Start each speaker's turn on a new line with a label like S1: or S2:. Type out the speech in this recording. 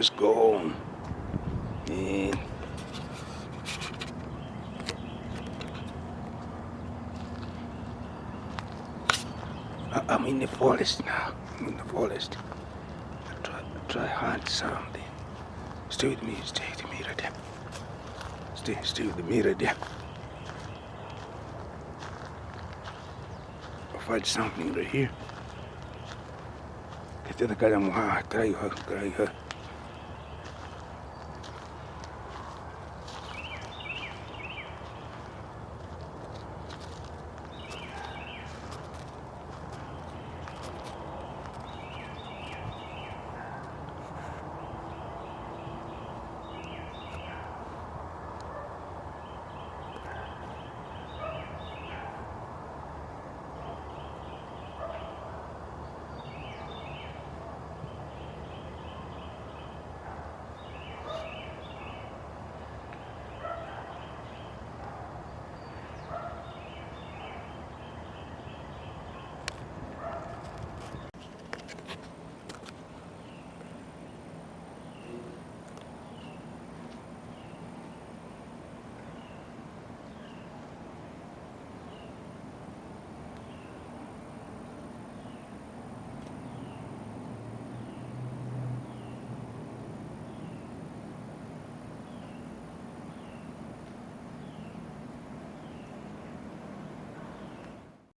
S1: Let's go home. Man. I'm in the forest now. I'm in the forest. Try hunt something. Stay with me right there. Stay with me right there. I'll find something right here. Esta é da cara moja, traigo,